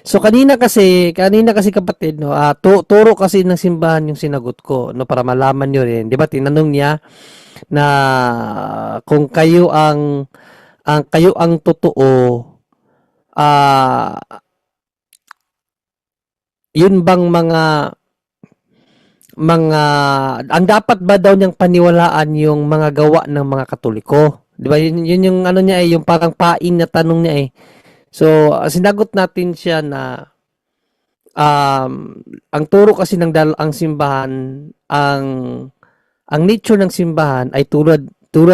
So kanina kasi kapatid no, turo kasi ng simbahan yung sinagot ko no para malaman niyo rin. 'Di ba tinanong niya na kung kayo ang totoo, ah, yun bang mga ang dapat ba daw niyang paniwalaan yung mga gawa ng mga Katoliko? 'Di ba yun yung ano niya yung parang pain na tanong niya eh. So, sinagot natin siya na ang turo kasi ang simbahan, ang nature ng simbahan ay tulad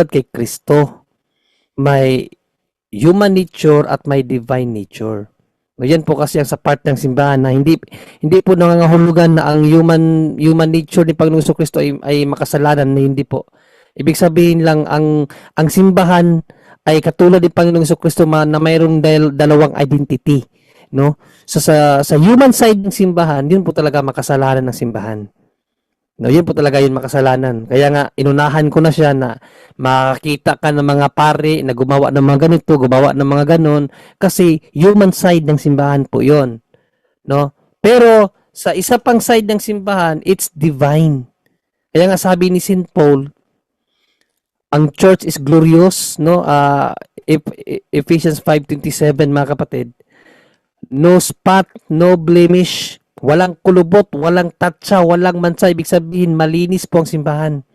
kay Kristo. May human nature at may divine nature. No, yan po kasi ang sa part ng simbahan na hindi po nangangahulugan na ang human nature ni Panginoong Kristo ay makasalanan, na hindi po. Ibig sabihin lang ang simbahan ay katulad ni Panginoong Kristo na mayroong dalawang identity, no? So sa human side ng simbahan, yun po talaga makasalanan ng simbahan. No, yun po talaga yun makasalanan. Kaya nga inunahan ko na siya na makakita ka ng mga pare na gumawa ng mga ganito, gumawa ng mga ganon kasi human side ng simbahan po yun, no? Pero sa isa pang side ng simbahan, it's divine. Kaya nga sabi ni Saint Paul, ang church is glorious, no? Ephesians 5:27 mga kapatid. No spot, no blemish, walang kulubot, walang tatsa, walang mansa. Ibig sabihin, malinis po ang simbahan.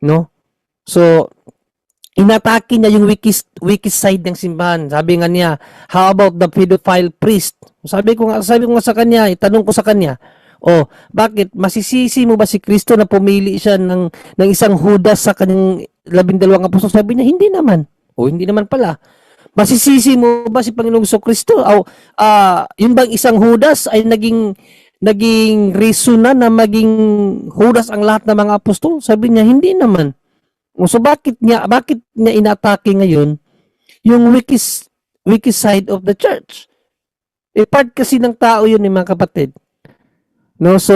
No? So, inatake niya yung weakest side ng simbahan. Sabi nga niya, how about the pedophile priest? Sabi ko nga sa kanya, itanong ko sa kanya, bakit masisisi mo ba si Kristo na pumili siya ng isang Judas sa kanyang 12 apostol? Sabi niya, hindi naman. Hindi naman pala. Masisisi mo ba si Panginoong Kristo? Yung bang isang Judas ay naging reason na maging Judas ang lahat ng mga apostol? Sabi niya, hindi naman. So bakit niya inatake ngayon yung weakest side of the church? Part kasi ng tao yun mga kapatid. No, so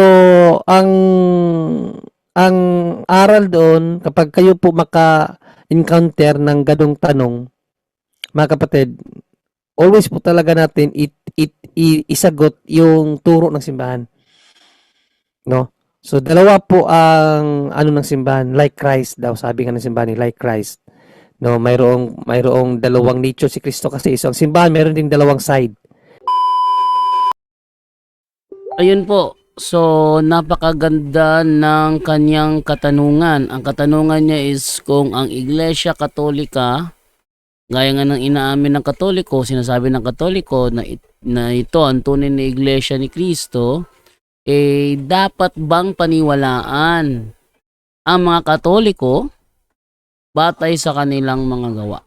ang aral doon kapag kayo po maka-encounter ng ganong tanong, mga kapatid, always po talaga natin isagot yung turo ng simbahan. No? So dalawa po ang ng simbahan, like Christ daw, sabi nga ng simbahan ni like Christ. No, mayroong dalawang nature si Kristo kasi. So ang simbahan mayroon ding dalawang side. Ayun po. So, napakaganda ng kanyang katanungan. Ang katanungan niya is kung ang Iglesia Katolika, gaya nga ng inaamin ng Katoliko, sinasabi ng Katoliko na ito ang tunay na Iglesia ni Kristo, dapat bang paniwalaan ang mga Katoliko batay sa kanilang mga gawa?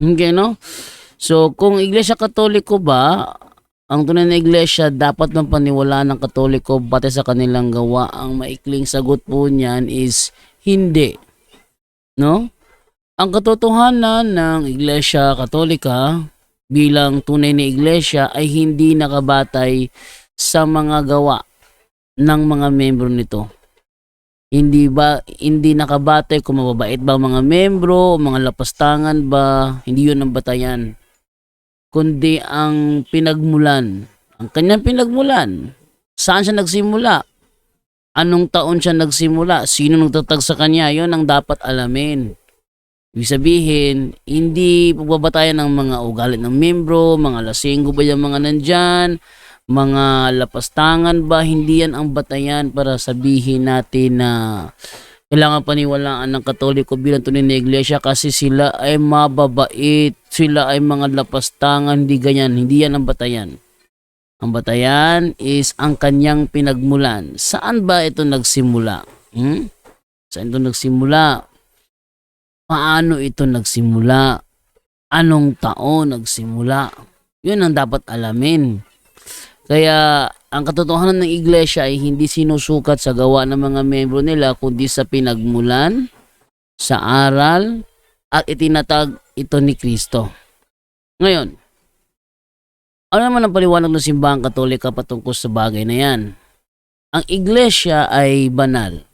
Okay, no? So, kung Iglesia Katoliko ba, ang tunay na iglesia, dapat ng paniwalaan ng Katoliko batay sa kanilang gawa? Ang maikling sagot po niyan is hindi. No? Ang katotohanan ng Iglesia Katolika bilang tunay na iglesia ay hindi nakabatay sa mga gawa ng mga membro nito. Hindi nakabatay kung mababait ba ang mga membro, mga lapastangan ba, hindi yun ang batayan, kundi ang pinagmulan. Ang kanyang pinagmulan. Saan siya nagsimula? Anong taon siya nagsimula? Sino nagtatag sa kanya? Yun ang dapat alamin. Ibig sabihin, hindi pagbabatayan ng mga ugali ng membro, mga lasinggo ba yung mga nandyan, mga lapastangan ba, hindi yan ang batayan para sabihin natin na kailangan paniwalaan ng Katoliko bilang tunay na iglesia kasi sila ay mababait, sila ay mga lapastangan, hindi ganyan, hindi yan ang batayan. Ang batayan is ang kanyang pinagmulan. Saan ba ito nagsimula? Saan ito nagsimula? Paano ito nagsimula? Anong taon nagsimula? Yun ang dapat alamin. Kaya ang katotohanan ng iglesia ay hindi sinusukat sa gawa ng mga membro nila kundi sa pinagmulan, sa aral, at itinatag ito ni Kristo. Ngayon, ano naman ang paliwanag ng simbahang Katolika patungkol sa bagay na yan? Ang iglesia ay banal,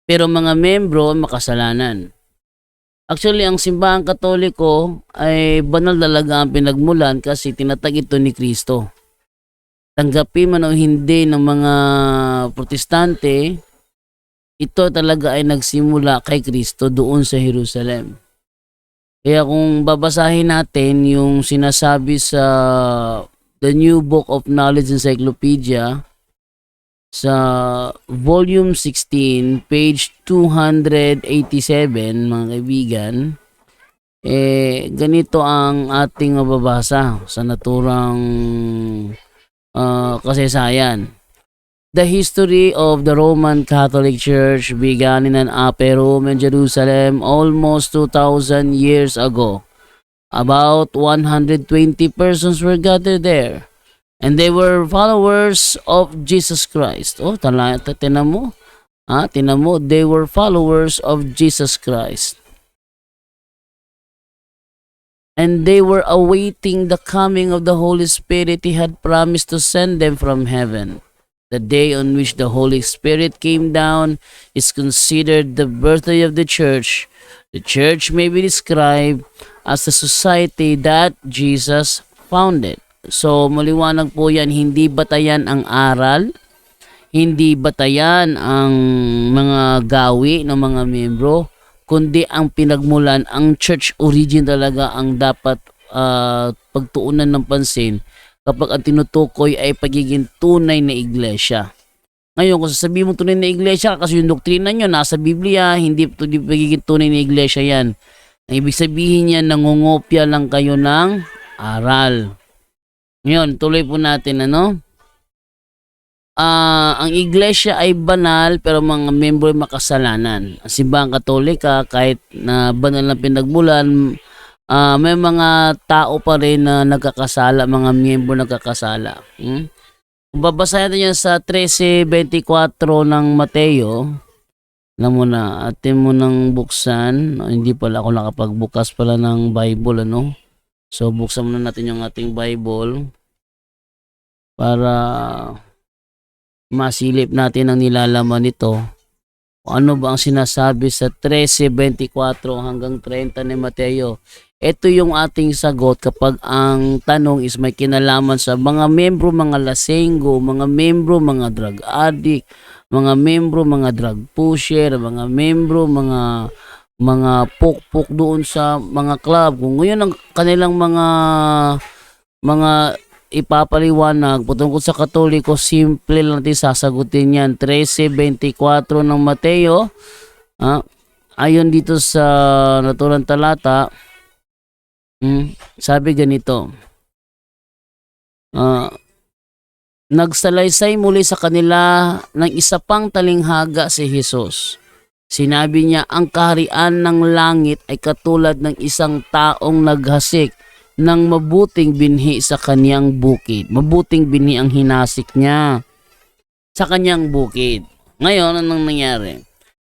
pero mga membro ay makasalanan. Actually, ang simbahang Katoliko ay banal talaga ang pinagmulan kasi tinatag ito ni Kristo. Tanggapin man o hindi ng mga Protestante, ito talaga ay nagsimula kay Kristo doon sa Jerusalem. Kaya kung babasahin natin yung sinasabi sa The New Book of Knowledge Encyclopedia sa volume 16, page 287, mga kaibigan, ganito ang ating mababasa sa naturang kasaysayan. The history of the Roman Catholic Church began in an upper room in Jerusalem almost 2,000 years ago. About 120 persons were gathered there, and they were followers of Jesus Christ. Oh, tinan mo. Tinan mo, they were followers of Jesus Christ. And they were awaiting the coming of the Holy Spirit He had promised to send them from heaven. The day on which the Holy Spirit came down is considered the birthday of the church. The church may be described as the society that Jesus founded. So, maliwanag po yan, hindi batayan ang aral, hindi batayan ang mga gawi ng mga miyembro, kundi ang pinagmulan, ang church origin talaga ang dapat pagtuunan ng pansin kapag ang tinutukoy ay pagiging tunay na iglesia. Ngayon, kung sasabihin mo tunay na iglesia, kasi yung doktrina nyo nasa Biblia, hindi pagiging tunay na iglesia yan. Ang ibig sabihin yan, nangungopia lang kayo ng aral. Ngayon, tuloy po natin, ang iglesia ay banal pero mga membro ay makasalanan. Ang simbahang Katolika, kahit na banal na pinagmulan, may mga tao pa rin na nagkakasala, mga miyembro nagkakasala. Kung babasahin natin yan sa 13:24 ng Mateo, alam mo na, atin mo nang buksan. Hindi pala ako nakapagbukas pala ng Bible, So, buksan muna natin yung ating Bible para masilip natin ang nilalaman nito. Ano ba ang sinasabi sa 13:24 hanggang 30 ni Mateo? Ito yung ating sagot kapag ang tanong is may kinalaman sa mga membro, mga lasenggo, mga membro, mga drug addict, mga membro, mga drug pusher, mga membro, mga pukpok doon sa mga club. Kung ngayon ang kanilang mga ipapaliwanag patungkol sa Katoliko, simple lang natin sasagutin yan. 13:24 ng Mateo, ayon dito sa naturang talata, sabi ganito, nagsalaysay muli sa kanila ng isa pang talinghaga si Jesus. Sinabi niya, ang kaharian ng langit ay katulad ng isang taong naghasik ng mabuting binhi sa kaniyang bukid. Mabuting binhi ang hinasik niya sa kaniyang bukid. Ngayon, anong nangyari?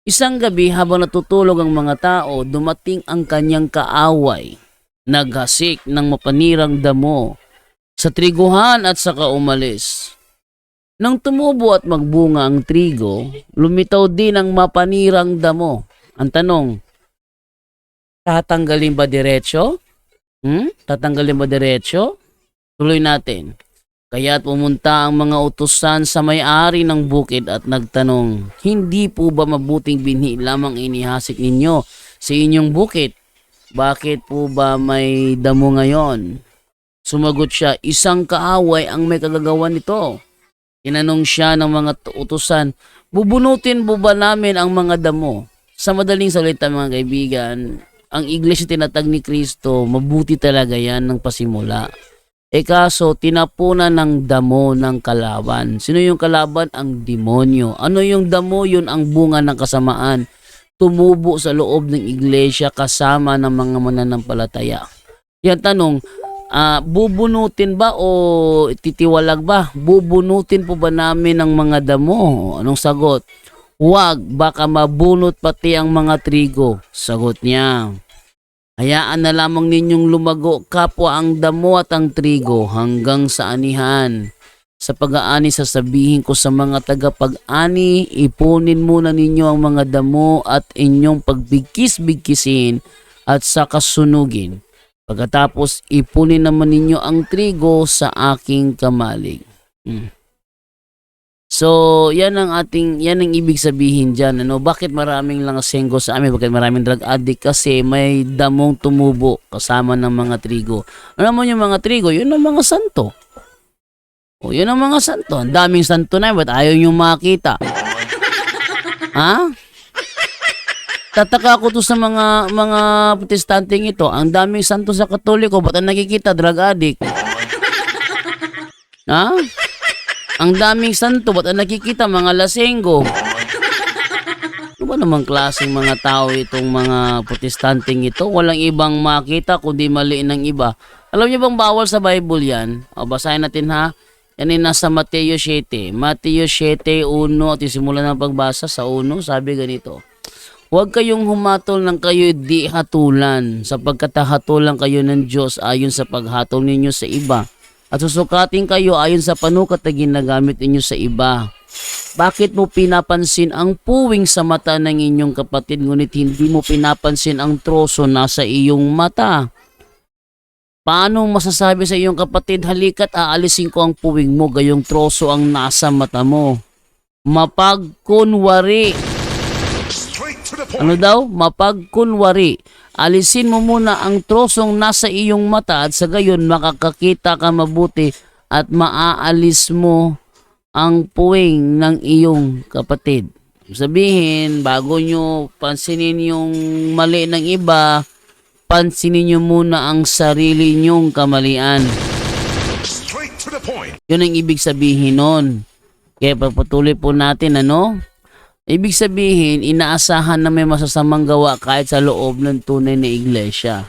Isang gabi habang natutulog ang mga tao, dumating ang kaniyang kaaway. Naghasik ng mapanirang damo sa triguhan at saka umalis. Nang tumubo at magbunga ang trigo, lumitaw din ang mapanirang damo. Ang tanong, tatanggalin ba diretso? Tatanggalin ba diretso? Tuloy natin. Kaya't pumunta ang mga utusan sa may-ari ng bukid at nagtanong, hindi po ba mabuting binhi lamang inihasik ninyo sa inyong bukid? Bakit po ba may damo ngayon? Sumagot siya, isang kaaway ang may kagagawan nito. Tinanong siya ng mga utusan, bubunutin po ba namin ang mga damo? Sa madaling salita mga kaibigan, ang iglesia tinatag ni Kristo, mabuti talaga yan ng pasimula. Kaso tinapunan ng damo ng kalaban. Sino yung kalaban? Ang demonyo. Ano yung damo? Yun ang bunga ng kasamaan. Tumubo sa loob ng iglesia kasama ng mga mananampalataya. Yan tanong, bubunutin ba o titiwalag ba? Bubunutin po ba namin ang mga damo? Anong sagot? Huwag, baka mabunot pati ang mga trigo. Sagot niya. Hayaan na lamang ninyong lumago kapwa ang damo at ang trigo hanggang sa anihan. Sa pag-aani sasabihin ko sa mga tagapag-ani, ipunin muna ninyo ang mga damo at inyong pagbigkis-bigkisin at saka sunugin. Pagkatapos ipunin naman ninyo ang trigo sa aking kamalig. So, yan ang ibig sabihin diyan. Ano, bakit maraming langsenggo sa amin? Bakit maraming drug addict? Kasi may damong tumubo kasama ng mga trigo. Ano mo yung mga trigo? Yun ang mga santo. O, yun ang mga santo. Ang daming santo na, ba't ayaw nyo makita? Ha? Tataka ako to sa mga protestanting ito. Ang daming santo sa Katoliko, ba't ang nakikita drug addict? Ha? Ang daming santo, ba't ang nakikita mga lasenggo? Ano ba namang klaseng mga tao itong mga protestanting ito? Walang ibang makita kundi mali ng iba. Alam niyo bang bawal sa Bible yan? O, basahin natin ha. Yan ay nasa Mateo 7. Mateo 7:1 at isimulan ng pagbasa sa 1. Sabi ganito. Huwag kayong humatol ng kayo di hatulan, sapagkat hatulan kayo ng Diyos ayon sa paghatol ninyo sa iba. At susukatin kayo ayon sa panukat na ginagamit ninyo sa iba. Bakit mo pinapansin ang puwing sa mata ng inyong kapatid, ngunit hindi mo pinapansin ang troso nasa iyong mata? Paano masasabi sa iyong kapatid, halika't aalisin ko ang puwing mo, gayong troso ang nasa mata mo? Mapagkunwari. Ano daw? Mapagkunwari. Alisin mo muna ang trosong nasa iyong mata at sa gayon makakakita ka mabuti at maaalis mo ang puwing ng iyong kapatid. Sabihin, bago nyo pansinin yung mali ng iba, pansinin nyo muna ang sarili nyong kamalian. Yun ang ibig sabihin nun. Kaya pagpatuloy po natin, ano? Ibig sabihin, inaasahan na may masasamang gawa kahit sa loob ng tunay na iglesia.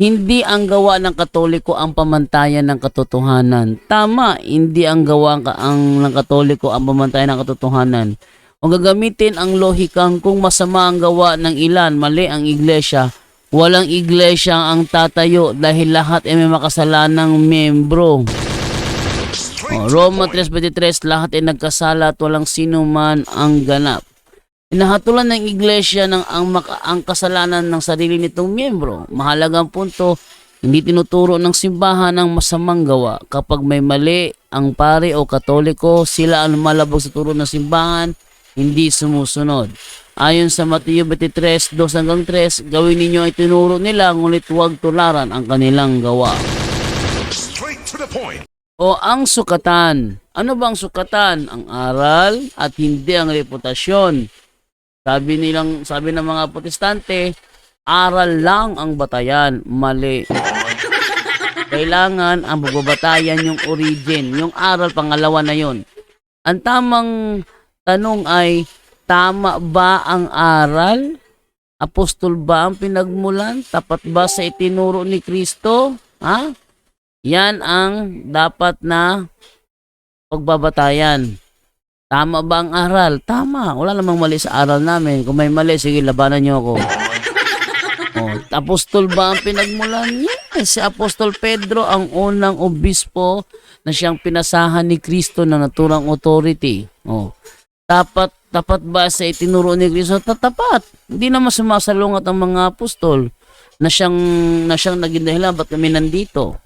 Hindi ang gawa ng Katoliko ang pamantayan ng katotohanan. Tama, hindi ang gawa ng Katoliko ang pamantayan ng katotohanan. Kung gagamitin ang lohikang kung masama ang gawa ng ilan, mali ang iglesia, walang iglesia ang tatayo dahil lahat ay may makasalanang membro. Roma 3:23, lahat ay nagkasala at walang sino man ang ganap. Hinahatulan ng iglesia ng ang kasalanan ng sarili nitong miyembro. Mahalagang punto, hindi tinuturo ng simbahan ang masamang gawa. Kapag may mali ang pare o Katoliko, sila ang lumalabag sa turo ng simbahan, hindi sumusunod. Ayon sa Mateo 23:2-3, gawin ninyo ay tinuro nila, ngunit huwag tularan ang kanilang gawa. O ang sukatan. Ano bang sukatan? Ang aral at hindi ang reputasyon. Sabi ng mga protestante, aral lang ang batayan. Mali. Kailangan ang pagbabatayan yung origin, yung aral pangalawa na yon. Ang tamang tanong ay, tama ba ang aral? Apostol ba ang pinagmulan? Tapat ba sa itinuro ni Kristo? Ha? Yan ang dapat na pagbabatayan. Tama ba ang aral? Tama. Wala namang mali sa aral namin. Kung may mali, sige, labanan nyo ako. Apostol ba ang pinagmulan? Yes, si Apostol Pedro ang unang obispo na siyang pinasahan ni Kristo na naturang authority. Tapat ba sa itinuro ni Kristo? Tatapat. Hindi naman sumasalungat ang mga apostol na siyang naging dahilan ba't kami nandito.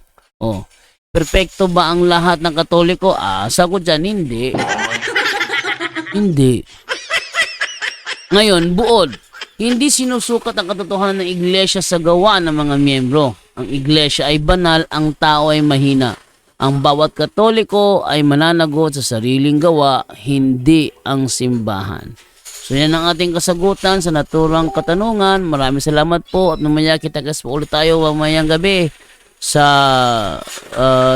Perfecto ba ang lahat ng Katoliko? Sagot dyan, hindi. Hindi. Ngayon, buod. Hindi sinusukat ang katotohanan ng iglesia sa gawa ng mga miyembro. Ang iglesia ay banal, ang tao ay mahina. Ang bawat Katoliko ay mananagot sa sariling gawa, hindi ang simbahan. So yan ang ating kasagutan sa naturang katanungan. Maraming salamat po at mamaya kita-kas po ulit tayo mamayang gabi sa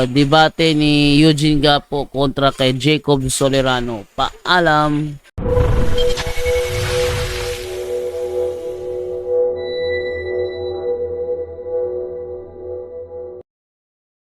debate ni Eugene Gapo kontra kay Jacob Solerano. Paalam!